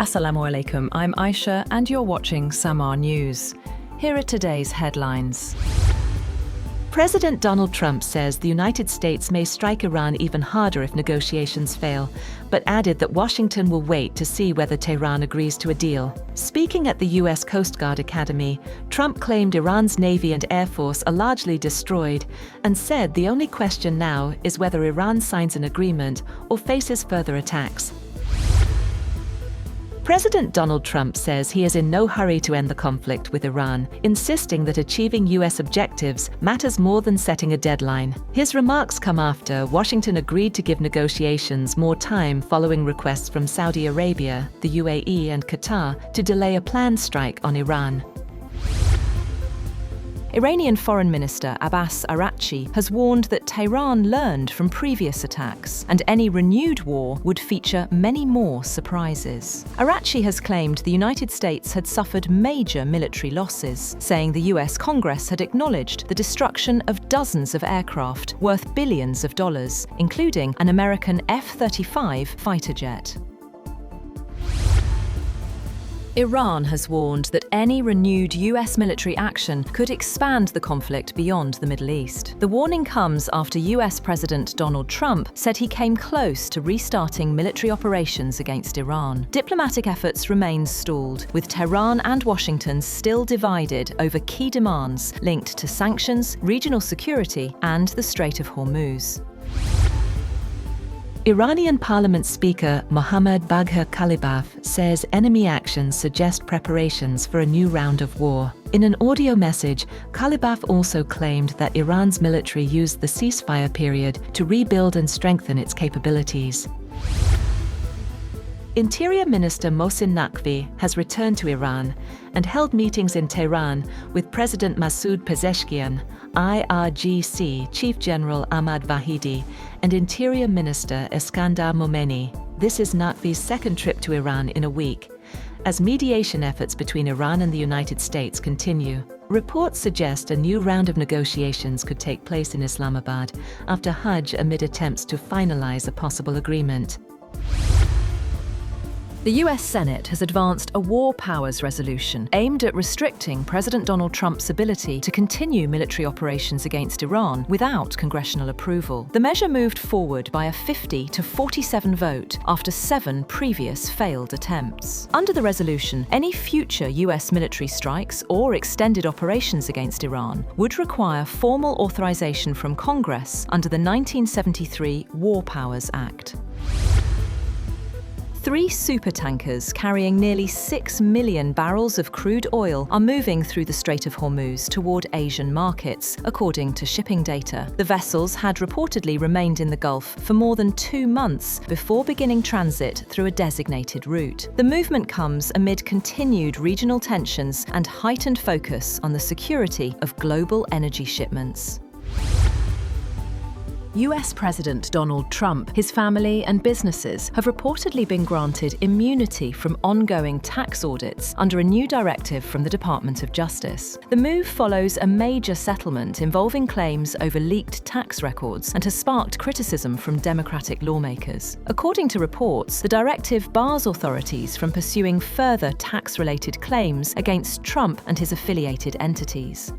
Assalamu alaikum, I'm Aisha and you're watching Samaa News. Here are today's headlines. President Donald Trump says the United States may strike Iran even harder if negotiations fail, but added that Washington will wait to see whether Tehran agrees to a deal. Speaking at the U.S. Coast Guard Academy, Trump claimed Iran's Navy and Air Force are largely destroyed and said the only question now is whether Iran signs an agreement or faces further attacks. President Donald Trump says he is in no hurry to end the conflict with Iran, insisting that achieving U.S. objectives matters more than setting a deadline. His remarks come after Washington agreed to give negotiations more time following requests from Saudi Arabia, the UAE and Qatar to delay a planned strike on Iran. Iranian Foreign Minister Abbas Araghchi has warned that Tehran learned from previous attacks and any renewed war would feature many more surprises. Araghchi has claimed the United States had suffered major military losses, saying the US Congress had acknowledged the destruction of dozens of aircraft worth billions of dollars, including an American F-35 fighter jet. Iran has warned that any renewed US military action could expand the conflict beyond the Middle East. The warning comes after US President Donald Trump said he came close to restarting military operations against Iran. Diplomatic efforts remain stalled, with Tehran and Washington still divided over key demands linked to sanctions, regional security, and the Strait of Hormuz. Iranian Parliament Speaker Mohammad Bagher Kalibaf says enemy actions suggest preparations for a new round of war. In an audio message, Kalibaf also claimed that Iran's military used the ceasefire period to rebuild and strengthen its capabilities. Interior Minister Mohsin Naqvi has returned to Iran and held meetings in Tehran with President Masoud Pezeshkian, IRGC Chief General Ahmad Vahidi, and Interior Minister Eskandar Momeni. This is Naqvi's second trip to Iran in a week. As mediation efforts between Iran and the United States continue, reports suggest a new round of negotiations could take place in Islamabad after Hajj amid attempts to finalize a possible agreement. The US Senate has advanced a war powers resolution aimed at restricting President Donald Trump's ability to continue military operations against Iran without congressional approval. The measure moved forward by a 50-47 vote after 7 previous failed attempts. Under the resolution, any future US military strikes or extended operations against Iran would require formal authorization from Congress under the 1973 War Powers Act. 3 supertankers carrying nearly 6 million barrels of crude oil are moving through the Strait of Hormuz toward Asian markets, according to shipping data. The vessels had reportedly remained in the Gulf for more than 2 months before beginning transit through a designated route. The movement comes amid continued regional tensions and heightened focus on the security of global energy shipments. US President Donald Trump, his family and businesses have reportedly been granted immunity from ongoing tax audits under a new directive from the Department of Justice. The move follows a major settlement involving claims over leaked tax records and has sparked criticism from Democratic lawmakers. According to reports, the directive bars authorities from pursuing further tax-related claims against Trump and his affiliated entities.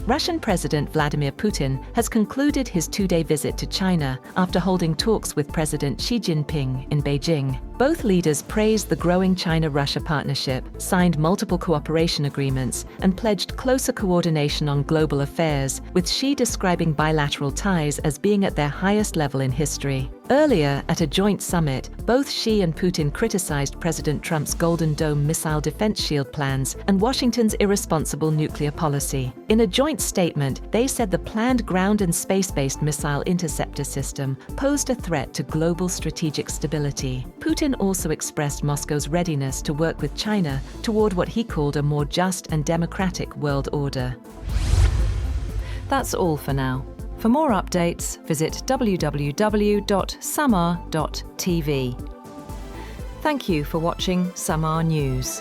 Russian President Vladimir Putin has concluded his 2-day visit to China after holding talks with President Xi Jinping in Beijing. Both leaders praised the growing China-Russia partnership, signed multiple cooperation agreements, and pledged closer coordination on global affairs, with Xi describing bilateral ties as being at their highest level in history. Earlier, at a joint summit, both Xi and Putin criticized President Trump's Golden Dome missile defense shield plans and Washington's irresponsible nuclear policy. In a joint statement, they said the planned ground and space-based missile interceptor system posed a threat to global strategic stability. Putin also expressed Moscow's readiness to work with China toward what he called a more just and democratic world order. That's all for now. For more updates, visit www.samaa.tv. Thank you for watching Samaa News.